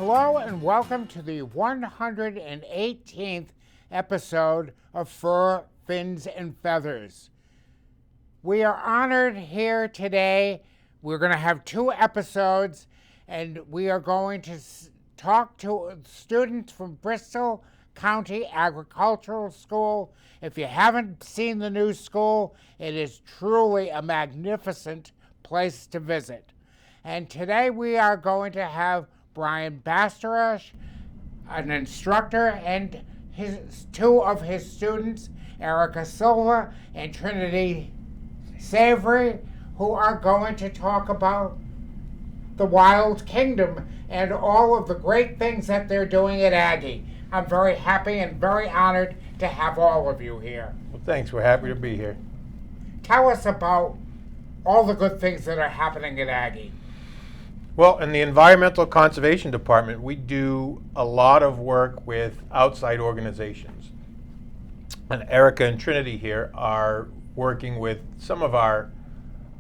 Hello and welcome to the 118th episode of Fur, Fins, and Feathers. We are honored here today. We're going to have two episodes, and we are going to talk to students from Bristol County Agricultural School. If you haven't seen the new school, it is truly a magnificent place to visit. And today we are going to have Brian Basterache, an instructor, and two of his students, Silva and Trinity Savary, who are going to talk about the Wild Kingdom and all of the great things that they're doing at Aggie. I'm very happy and very honored to have all of you here. Well, thanks. We're happy to be here. Tell us about all the good things that are happening at Aggie. Well, in the Environmental Conservation Department, we do a lot of work with outside organizations. And Erica and Trinity here are working with some of our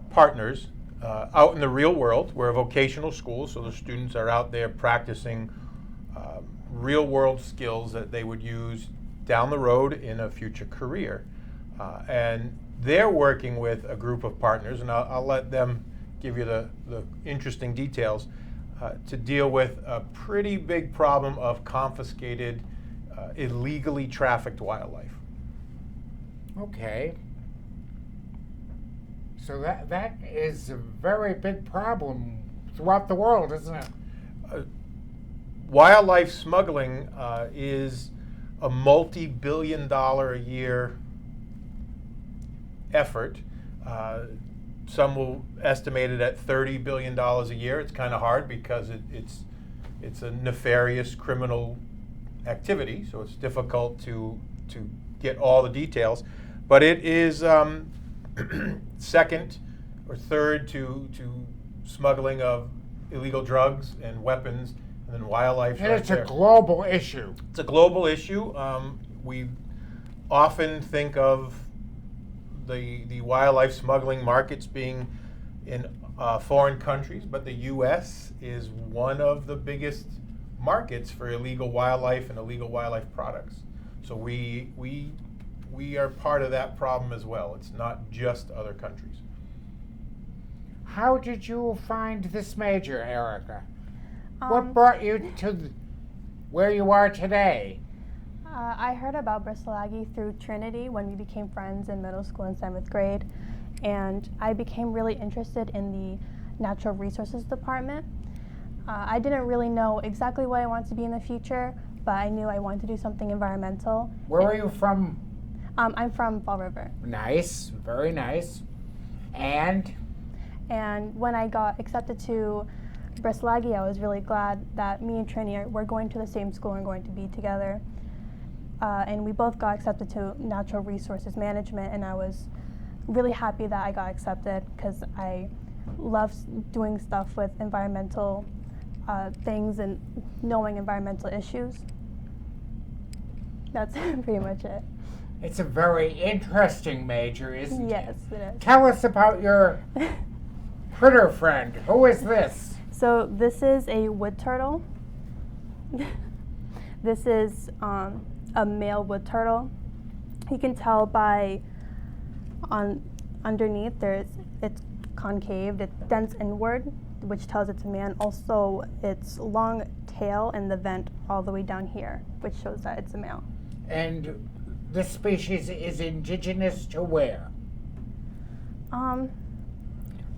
partners out in the real world. We're a vocational school, so the students are out there practicing real world skills that they would use down the road in a future career. And they're working with a group of partners, and I'll let them give you the interesting details, to deal with a pretty big problem of confiscated, illegally trafficked wildlife. Okay. So that is a very big problem throughout the world, isn't it? Wildlife smuggling is a multi-billion-dollar a year effort. Some will estimate it at $30 billion a year. It's kind of hard because it's a nefarious criminal activity, so it's difficult to get all the details. But it is second or third to smuggling of illegal drugs and weapons, and then wildlife. And it's a global issue. It's a global issue. We often think of the wildlife smuggling markets being in foreign countries, but the U.S. is one of the biggest markets for illegal wildlife and illegal wildlife products. So we are part of that problem as well. It's not just other countries. How did you find this major, Erica? What brought you to where you are today? I heard about Bristol Aggie through Trinity when we became friends in middle school in 7th grade, and I became really interested in the natural resources department. I didn't really know exactly what I wanted to be in the future, but I knew I wanted to do something environmental. Where are you from? I'm from Fall River. Nice, very nice. And when I got accepted to Bristol Aggie, I was really glad that me and Trinity were going to the same school and going to be together. And we both got accepted to Natural Resources Management, and I was really happy that I got accepted because I love doing stuff with environmental things and knowing environmental issues. That's pretty much it. It's a very interesting major, isn't it? Yes, it is. Tell us about your critter friend. Who is this? So this is a wood turtle. This is a male wood turtle. You can tell by underneath it's concaved, it dents inward, which tells it's a man. Also, its long tail and the vent all the way down here, which shows that it's a male. And this species is indigenous to where?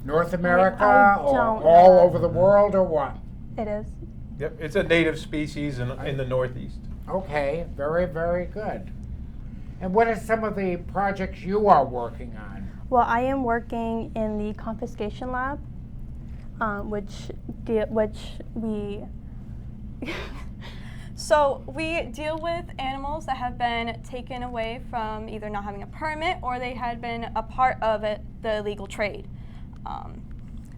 North America or all over the world, or what? It is. Yep, it's a native species in the Northeast. Okay, very, very good. And what are some of the projects you are working on? Well, I am working in the confiscation lab, which we So we deal with animals that have been taken away from either not having a permit or they had been a part of the illegal trade.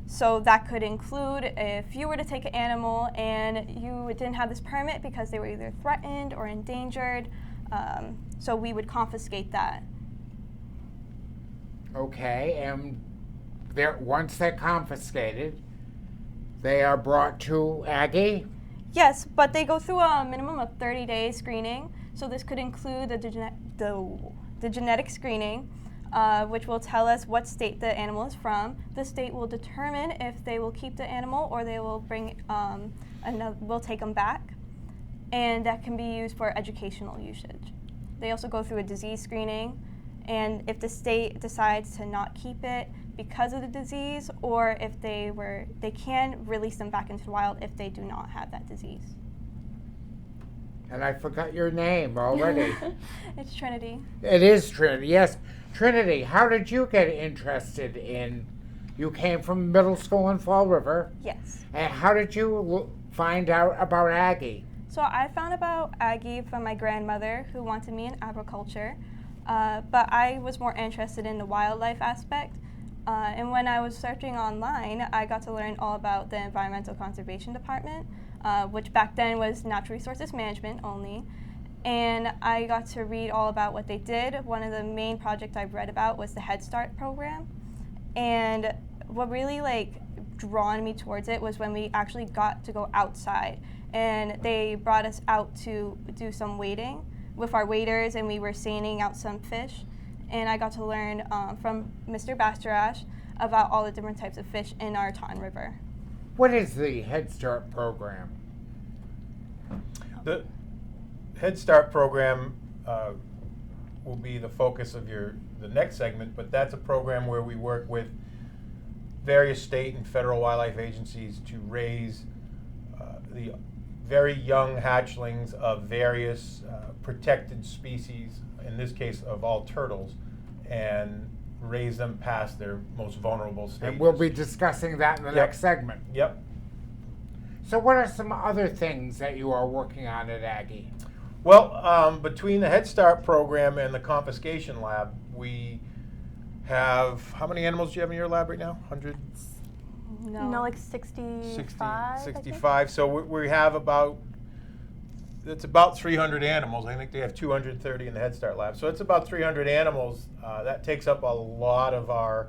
So that could include if you were to take an animal and you didn't have this permit because they were either threatened or endangered, so we would confiscate that. Okay, and once they're confiscated, they are brought to Aggie? Yes, but they go through a minimum of 30-day screening. So this could include the genetic screening, which will tell us what state the animal is from. The state will determine if they will keep the animal or they will we'll take them back. And that can be used for educational usage. They also go through a disease screening, and if the state decides to not keep it because of the disease, or if they can release them back into the wild if they do not have that disease. And I forgot your name already. It's Trinity. It is Trinity, yes. Trinity, how did you get interested in, you came from middle school in Fall River. Yes. And how did you find out about Aggie? So I found about Aggie from my grandmother, who wanted me in agriculture, but I was more interested in the wildlife aspect. And when I was searching online, I got to learn all about the Environmental Conservation Department, which back then was Natural Resources Management only. And I got to read all about what they did. One of the main projects I've read about was the Head Start program. And what really drawn me towards it was when we actually got to go outside. And they brought us out to do some wading with our waders, and we were seining out some fish. And I got to learn from Mr. Bastarache about all the different types of fish in our Taunton River. What is the Head Start program? The Head Start program will be the focus of the next segment, but that's a program where we work with various state and federal wildlife agencies to raise the very young hatchlings of various protected species, in this case of all turtles, and raise them past their most vulnerable stages. And we'll be discussing that in the next segment. Yep. So what are some other things that you are working on at Aggie? Well, between the Head Start program and the confiscation lab, we have, how many animals do you have in your lab right now? 100? No, like 65. 65. So we have about 300 animals. I think they have 230 in the Head Start lab. So it's about 300 animals. That takes up a lot of our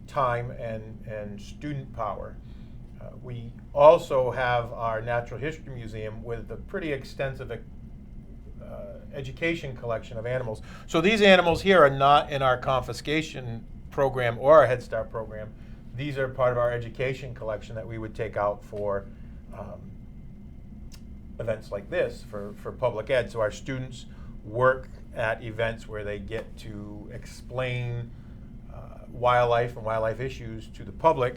time and student power. We also have our Natural History Museum with a pretty extensive education collection of animals. So these animals here are not in our confiscation program or our Head Start program. These are part of our education collection that we would take out for events like this, for public ed. So our students work at events where they get to explain wildlife and wildlife issues to the public,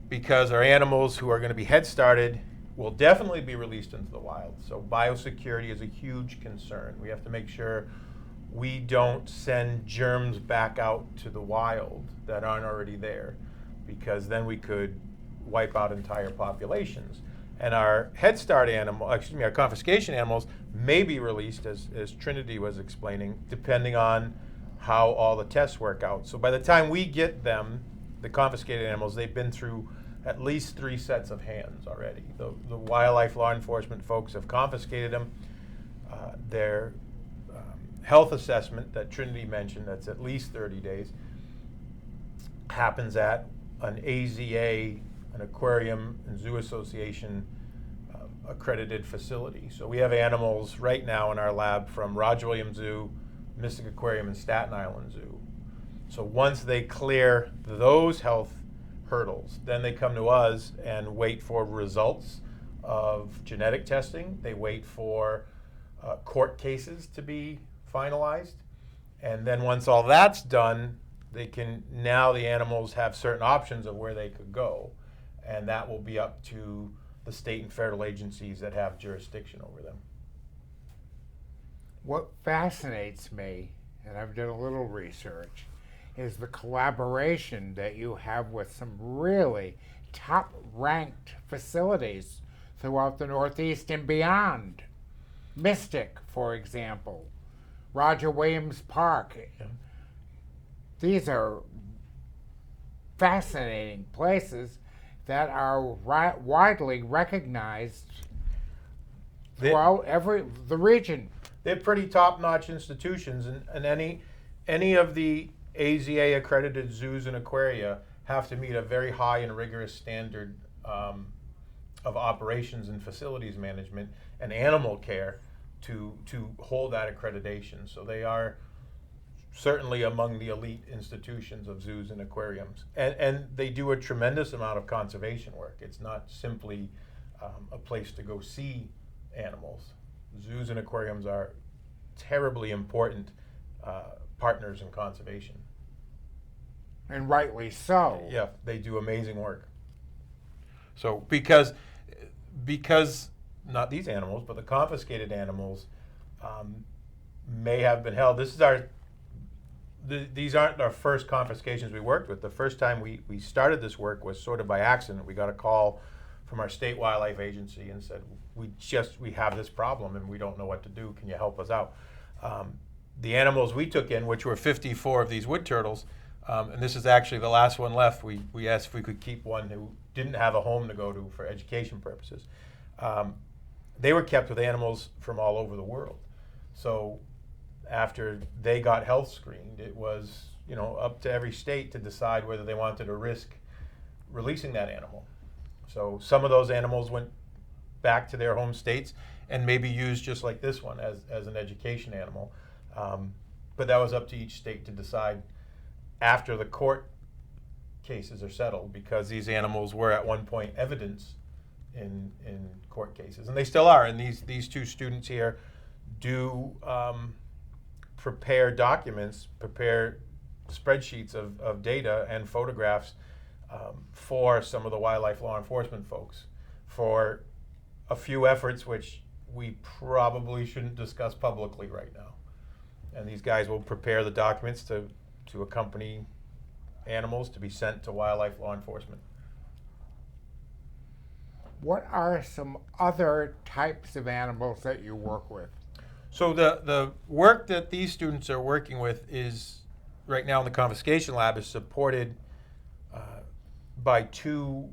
because our animals who are going to be Head Started will definitely be released into the wild. So biosecurity is a huge concern. We have to make sure we don't send germs back out to the wild that aren't already there, because then we could wipe out entire populations. And our Head Start our confiscation animals may be released, as Trinity was explaining, depending on how all the tests work out. So by the time we get them, the confiscated animals, they've been through at least 3 sets of hands already. The wildlife law enforcement folks have confiscated them. Their health assessment that Trinity mentioned, that's at least 30 days, happens at an AZA, an Aquarium and Zoo Association accredited facility. So we have animals right now in our lab from Roger Williams Zoo, Mystic Aquarium, and Staten Island Zoo. So once they clear those health hurdles, then they come to us and wait for results of genetic testing. They wait for court cases to be finalized. And then once all that's done, the animals have certain options of where they could go. And that will be up to the state and federal agencies that have jurisdiction over them. What fascinates me, and I've done a little research, is the collaboration that you have with some really top-ranked facilities throughout the Northeast and beyond. Mystic, for example, Roger Williams Park. Yeah. These are fascinating places that are widely recognized throughout the region. They're pretty top-notch institutions, and any of the AZA accredited zoos and aquaria have to meet a very high and rigorous standard of operations and facilities management and animal care to hold that accreditation. So they are certainly among the elite institutions of zoos and aquariums. And they do a tremendous amount of conservation work. It's not simply a place to go see animals. Zoos and aquariums are terribly important partners in conservation. And rightly so. Yeah, they do amazing work. So because not these animals, but the confiscated animals may have been held. This is these aren't our first confiscations we worked with. The first time we started this work was sort of by accident. We got a call from our state wildlife agency and said, we have this problem and we don't know what to do. Can you help us out? The animals we took in, which were 54 of these wood turtles, and this is actually the last one left. We asked if we could keep one who didn't have a home to go to for education purposes. They were kept with animals from all over the world. So after they got health screened, it was up to every state to decide whether they wanted to risk releasing that animal. So some of those animals went back to their home states and maybe used just like this one as an education animal. But that was up to each state to decide after the court cases are settled, because these animals were at one point evidence in court cases, and they still are. And these two students here do prepare documents, prepare spreadsheets of data and photographs for some of the wildlife law enforcement folks for a few efforts which we probably shouldn't discuss publicly right now. And these guys will prepare the documents to accompany animals to be sent to wildlife law enforcement. What are some other types of animals that you work with? So the work that these students are working with is, right now in the confiscation lab, is supported by two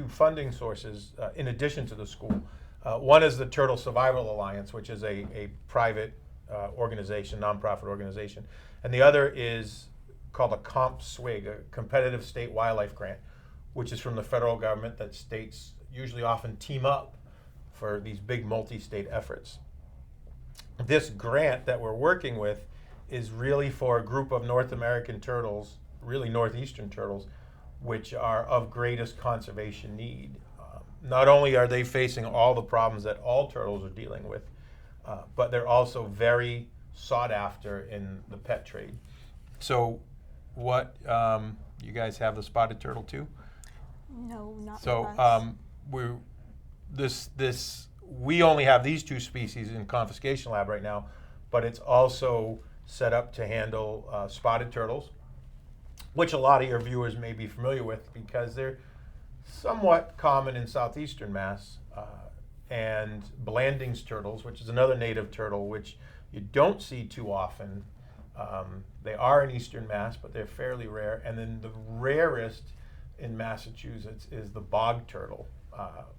funding sources in addition to the school. One is the Turtle Survival Alliance, which is a private organization, nonprofit organization. And the other is called a CompSWIG, a Competitive State Wildlife Grant, which is from the federal government that states usually often team up for these big multi-state efforts. This grant that we're working with is really for a group of North American turtles, really northeastern turtles, which are of greatest conservation need. Not only are they facing all the problems that all turtles are dealing with, but they're also very sought after in the pet trade. So what, you guys have the spotted turtle too? No, not So with us. we only have these two species in confiscation lab right now, but it's also set up to handle spotted turtles, which a lot of your viewers may be familiar with because they're somewhat common in southeastern Mass, and Blanding's turtles, which is another native turtle which you don't see too often. They are in eastern Mass, but they're fairly rare. And then the rarest in Massachusetts is the bog turtle.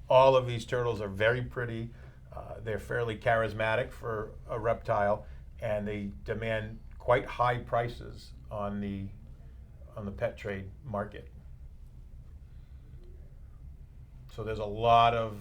All of these turtles are very pretty. They're fairly charismatic for a reptile, and they demand quite high prices on the pet trade market. So there's a lot of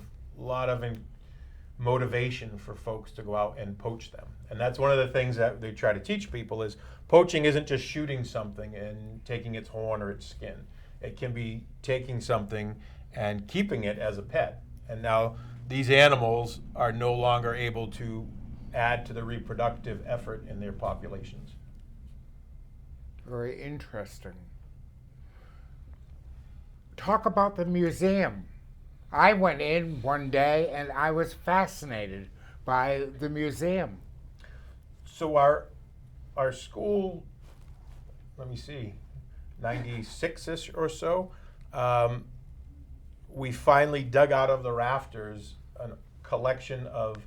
motivation for folks to go out and poach them. And that's one of the things that they try to teach people is poaching isn't just shooting something and taking its horn or its skin. It can be taking something and keeping it as a pet. And now these animals are no longer able to add to the reproductive effort in their populations. Very interesting. Talk about the museum. I went in one day and I was fascinated by the museum. So our school, let me see, 96-ish or so, we finally dug out of the rafters a collection of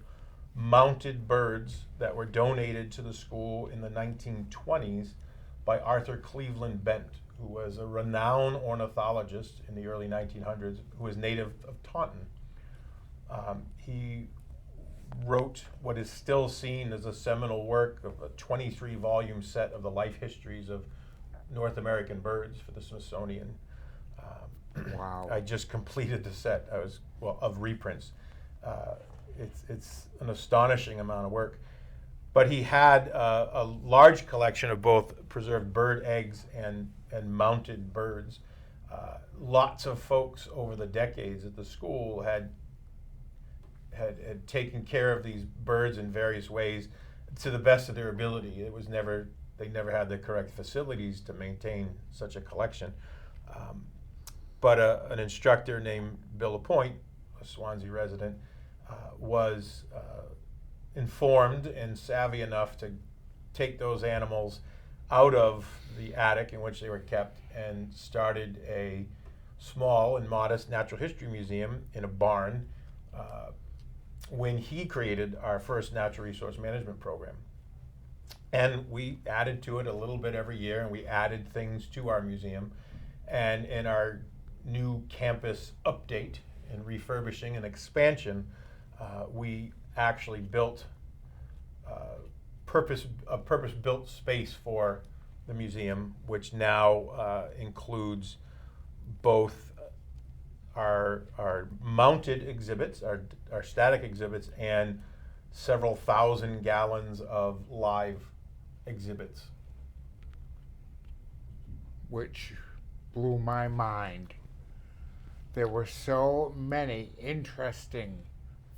mounted birds that were donated to the school in the 1920s by Arthur Cleveland Bent, who was a renowned ornithologist in the early 1900s, who was native of Taunton. He wrote what is still seen as a seminal work of a 23-volume set of the life histories of North American birds for the Smithsonian. Wow. I just completed the set. Of reprints. It's an astonishing amount of work. But he had a large collection of both preserved bird eggs and mounted birds. Lots of folks over the decades at the school had taken care of these birds in various ways to the best of their ability. They never had the correct facilities to maintain such a collection. But an instructor named Bill Lapointe, a Swansea resident, was informed and savvy enough to take those animals out of the attic in which they were kept and started a small and modest natural history museum in a barn when he created our first natural resource management program. And we added to it a little bit every year, and we added things to our museum. And in our new campus update and refurbishing and expansion, we actually built a purpose-built space for the museum, which now includes both our mounted exhibits, our static exhibits, and several thousand gallons of live exhibits. Which blew my mind. There were so many interesting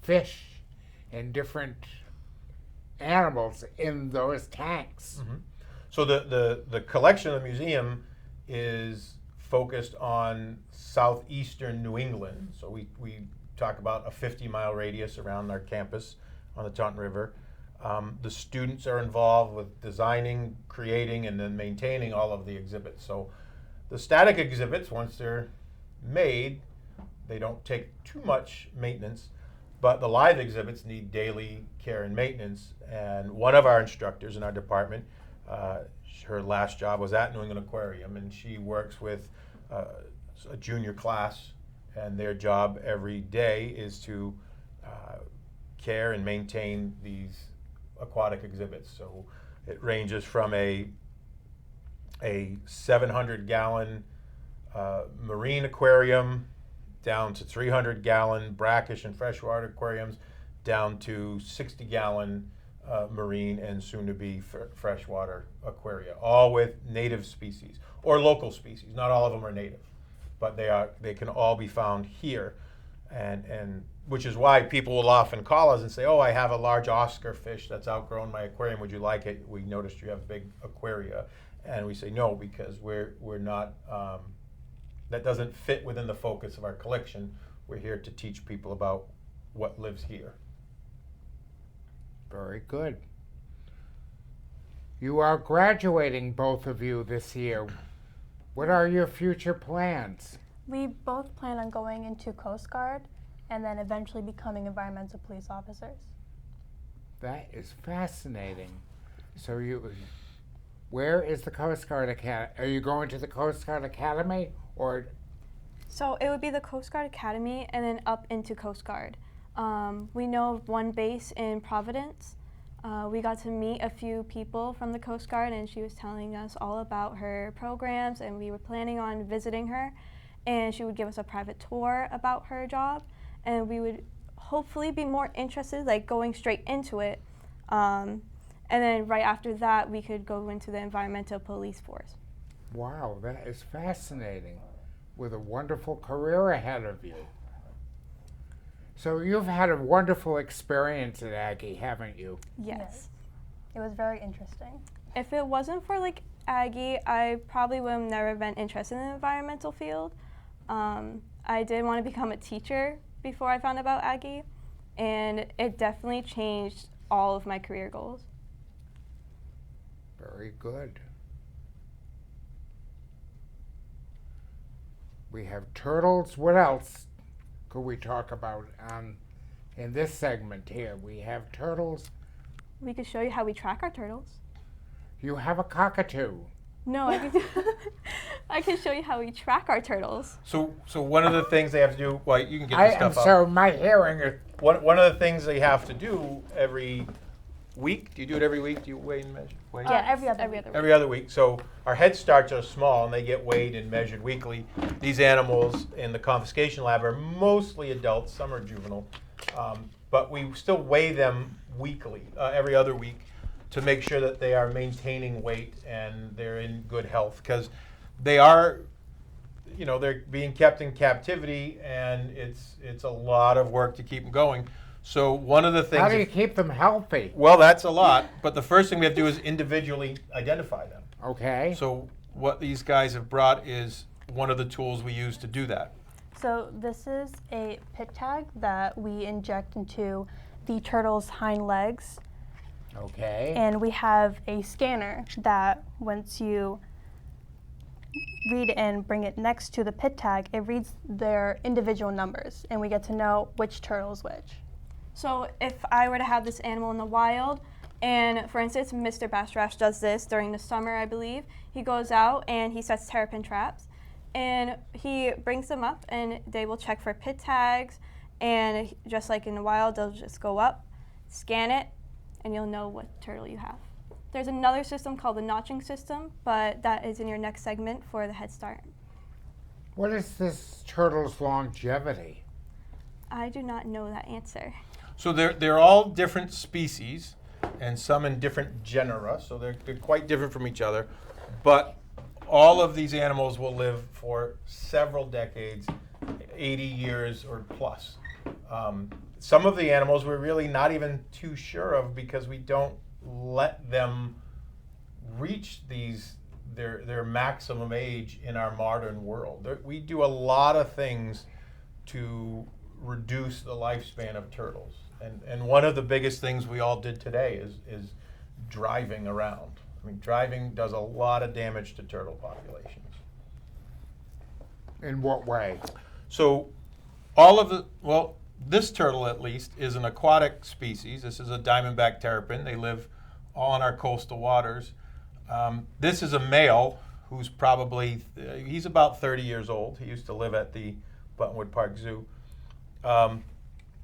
fish and different animals in those tanks. Mm-hmm. So the collection of the museum is focused on southeastern New England. So we talk about a 50-mile radius around our campus on the Taunton River. The students are involved with designing, creating, and then maintaining all of the exhibits. So the static exhibits, once they're made, they don't take too much maintenance, but the live exhibits need daily care and maintenance. And one of our instructors in our department, her last job was at New England Aquarium, and she works with a junior class, and their job every day is to care and maintain these aquatic exhibits. So it ranges from a 700-gallon marine aquarium down to 300-gallon brackish and freshwater aquariums, down to 60-gallon marine and soon-to-be freshwater aquaria, all with native species or local species. Not all of them are native, but they can all be found here, and which is why people will often call us and say, "Oh, I have a large Oscar fish that's outgrown my aquarium. Would you like it? We noticed you have big aquaria," and we say no, because we're not. That doesn't fit within the focus of our collection. We're here to teach people about what lives here. Very good. You are graduating, both of you, this year. What are your future plans? We both plan on going into Coast Guard and then eventually becoming environmental police officers. That is fascinating. So where is the Coast Guard Academy? Are you going to the Coast Guard Academy or? So it would be the Coast Guard Academy and then up into Coast Guard. We know of one base in Providence. We got to meet a few people from the Coast Guard, and she was telling us all about her programs, and we were planning on visiting her, and she would give us a private tour about her job, and we would hopefully be more interested, like going straight into it. And then right after that, we could go into the environmental police force. Wow, that is fascinating, with a wonderful career ahead of you. So you've had a wonderful experience at Aggie, haven't you? Yes. It was very interesting. If it wasn't for like Aggie, I probably would have never been interested in the environmental field. I did want to become a teacher before I found about Aggie, and it definitely changed all of my career goals. Very good. We have turtles. What else could we talk about in this segment here? We have turtles. We could show you how we track our turtles. You have a cockatoo. No, I can show you how we track our turtles. So one of the things they have to do, well, you can get this stuff up. So my hearing is. One of the things they have to do every week? Do you do it every week? Do you weigh and measure? Weigh? Yeah, every other every week. other Every other week. So our head starts are small and they get weighed and measured weekly. These animals in the confiscation lab are mostly adults, some are juvenile, but we still weigh them weekly, every other week, to make sure that they are maintaining weight and they're in good health, because they are, they're being kept in captivity, and it's a lot of work to keep them going. So one of the things. How do you keep them healthy? Well, that's a lot, but the first thing we have to do is individually identify them. Okay. So what these guys have brought is one of the tools we use to do that. So this is a pit tag that we inject into the turtle's hind legs. Okay. And we have a scanner that once you read and bring it next to the pit tag, it reads their individual numbers, and we get to know which turtle is which. So if I were to have this animal in the wild, and for instance, Mr. Bastarache does this during the summer, I believe, he goes out and he sets terrapin traps, and he brings them up, and they will check for pit tags, and just like in the wild, they'll just go up, scan it, and you'll know what turtle you have. There's another system called the notching system, but that is in your next segment for the Head Start. What is this turtle's longevity? I do not know that answer. So they're all different species, and some in different genera, so they're quite different from each other. But all of these animals will live for several decades, 80 years or plus. Some of the animals we're really not even too sure of, because we don't let them reach their maximum age in our modern world. We do a lot of things to reduce the lifespan of turtles. And one of the biggest things we all did today is driving around. I mean, driving does a lot of damage to turtle populations. In what way? So this turtle at least is an aquatic species. This is a diamondback terrapin. They live all in our coastal waters. This is a male who's probably, he's about 30 years old. He used to live at the Buttonwood Park Zoo.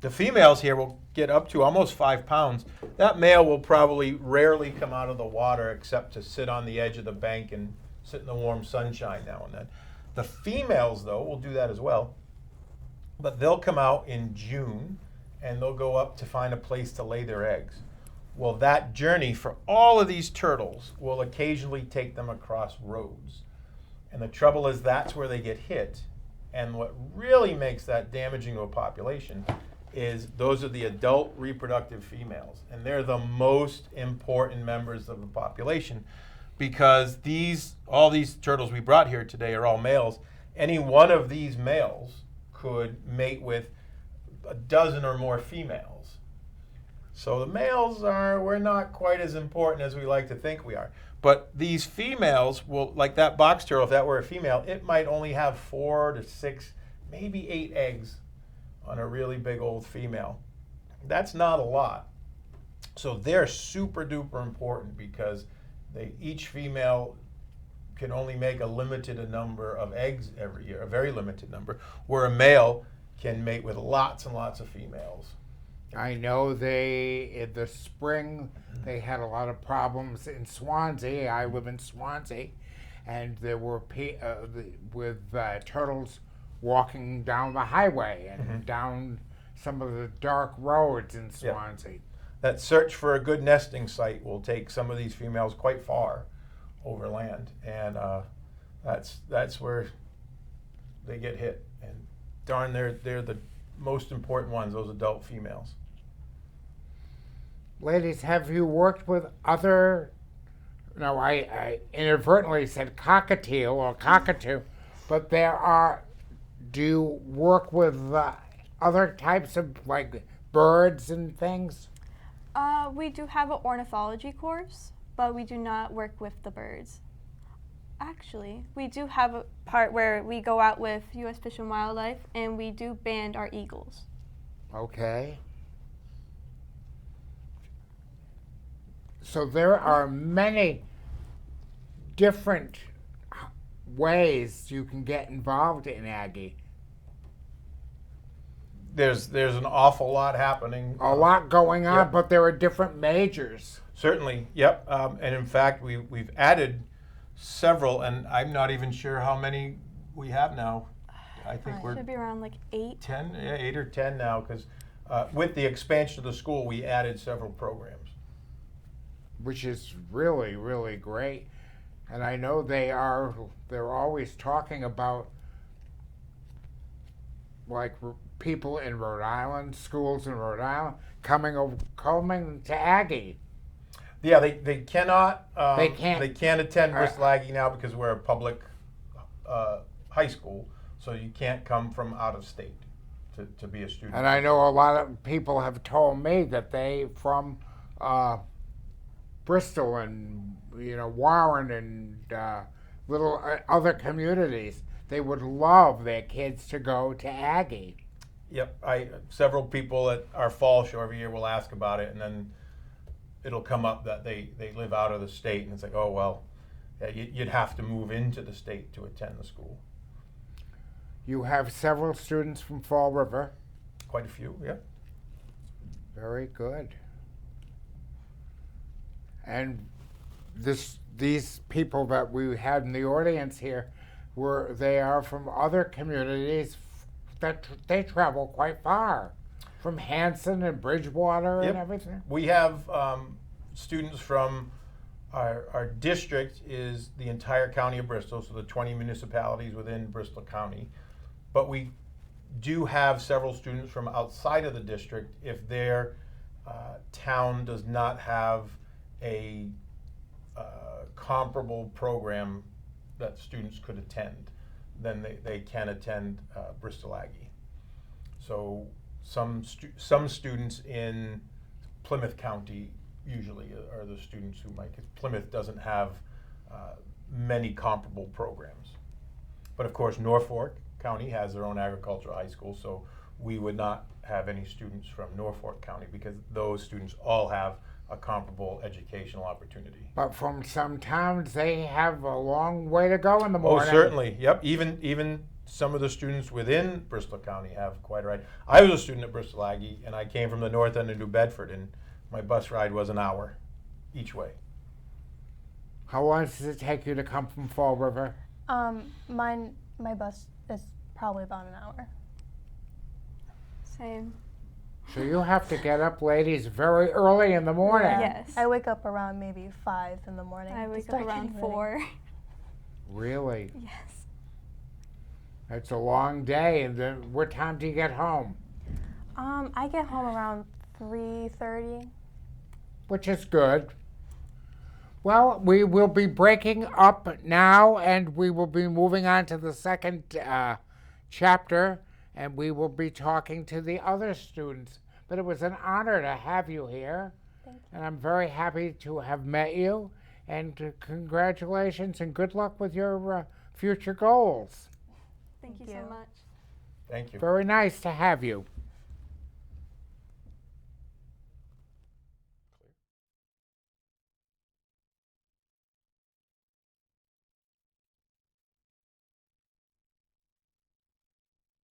The females here will get up to almost 5 pounds. That male will probably rarely come out of the water except to sit on the edge of the bank and sit in the warm sunshine now and then. The females, though, will do that as well. But they'll come out in June, and they'll go up to find a place to lay their eggs. Well, that journey for all of these turtles will occasionally take them across roads. And the trouble is that's where they get hit. And what really makes that damaging to a population is those are the adult reproductive females. And they're the most important members of the population, because all these turtles we brought here today are all males. Any one of these males could mate with a dozen or more females. So the males we're not quite as important as we like to think we are. But these females will, like that box turtle, if that were a female, it might only have 4 to 6, maybe 8 eggs on a really big old female. That's not a lot. So they're super duper important, because each female can only make a limited number of eggs every year, a very limited number, where a male can mate with lots and lots of females. I know in the spring, they had a lot of problems in Swansea. I live in Swansea, and there were with turtles walking down the highway and down some of the dark roads in Swansea. Yeah. That search for a good nesting site will take some of these females quite far over land, and that's where they get hit. And darn, they're the most important ones, those adult females. Ladies, have you worked with other? No, I inadvertently said cockatiel or cockatoo, but do you work with other types of birds and things? We do have an ornithology course, but we do not work with the birds. Actually, we do have a part where we go out with U.S. Fish and Wildlife, and we do band our eagles. Okay. So there are many different ways you can get involved in Aggie. there's an awful lot happening. A lot going on, Yep. but there are different majors. Certainly, yep. And in fact, we've added several, and I'm not even sure how many we have now. I think we're Should be around like 8. 10, yeah, 8 or 10 now, because with the expansion of the school, we added several programs. Which is really, really great. And I know they're always talking about like people in Rhode Island, schools in Rhode Island, coming to Aggie. Yeah, they cannot. They can't. They can't attend Bristol Aggie now because we're a public high school, so you can't come from out of state to be a student. And I know a lot of people have told me that they from Bristol and Warren and little other communities, they would love their kids to go to Aggie. Yep, several people at our fall show every year will ask about it, and then it'll come up that they live out of the state, and it's like, oh well, yeah, you'd have to move into the state to attend the school. You have several students from Fall River. Quite a few, yeah. Very good. And these people that we had in the audience here, they are from other communities that they travel quite far, from Hanson and Bridgewater Yep. and everything. We have students from our district is the entire county of Bristol, so the 20 municipalities within Bristol County. But we do have several students from outside of the district if their town does not have a comparable program that students could attend, then they can attend Bristol Aggie. So some students in Plymouth County usually are the students who might, 'cause Plymouth doesn't have many comparable programs. But of course, Norfolk County has their own agricultural high school, so we would not have any students from Norfolk County because those students all have a comparable educational opportunity. But from some towns, they have a long way to go in the Oh, morning. certainly, yep. Even some of the students within Bristol County have quite a ride. I was a student at Bristol Aggie, and I came from the north end of New Bedford, and my bus ride was an hour each way. How long does it take you to come from Fall River? My bus is probably about an hour. Same. So you have to get up, ladies, very early in the morning. Yeah. Yes. I wake up around maybe 5 in the morning. I to wake up start around getting ready. 4. Really? Yes. That's a long day. And then what time do you get home? I get home around 3:30. Which is good. Well, we will be breaking up now, and we will be moving on to the second chapter, and we will be talking to the other students. But it was an honor to have you here, and I'm very happy to have met you, and congratulations and good luck with your future goals. Thank you Thank so you. much. Thank you. Very nice to have you.